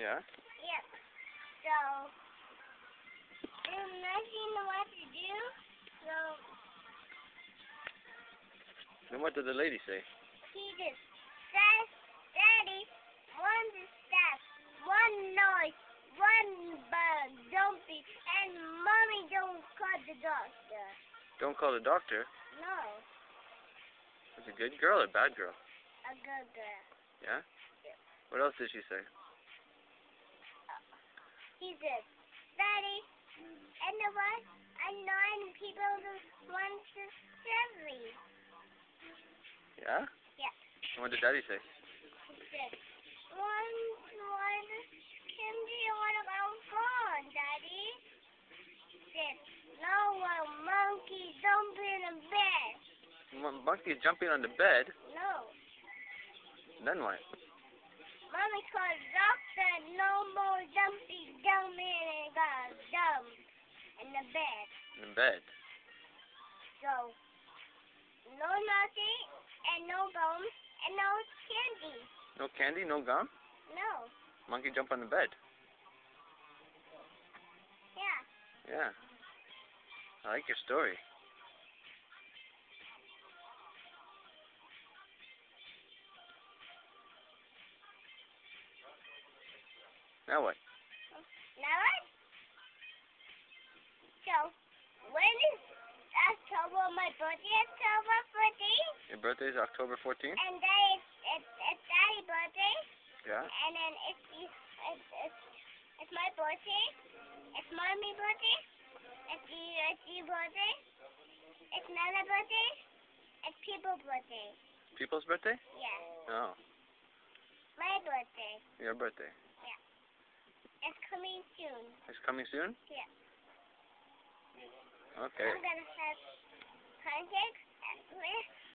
Yeah? Yep. So, there's nothing what to do. So, Then what did the lady say? he just says, Daddy, one step, one noise, one bug, jumpy, and Mommy don't call the doctor. Don't call the doctor. No, Was it a good girl or bad girl? a good girl. Yeah? What else did she say? He said, Daddy, and the what? Annoying people who want to serve me. Yeah? Yeah. And what did Daddy say? He said, one, Kimchi, what about phone, Daddy? He said, no, a monkey jumping in bed. Monkey's jumping on the bed. No. Then what? Mommy called doctor, no more jumping and got dumb in the bed. In the bed. So, no nothing, and no gum, and no candy. No candy, no gum? No. Monkey jump on the bed. Yeah. Yeah. I like your story. Now what? Now what? So, when is October, my birthday, October 14th? Your birthday is October 14th? And then it's Daddy's birthday. Yeah. And then it's my birthday. It's Mommy's birthday. It's your birthday. It's Nana's birthday. It's people's birthday. People's birthday? Yeah. Oh. My birthday. Your birthday. It's coming soon. It's coming soon? Yeah. Okay. I'm gonna have pancakes with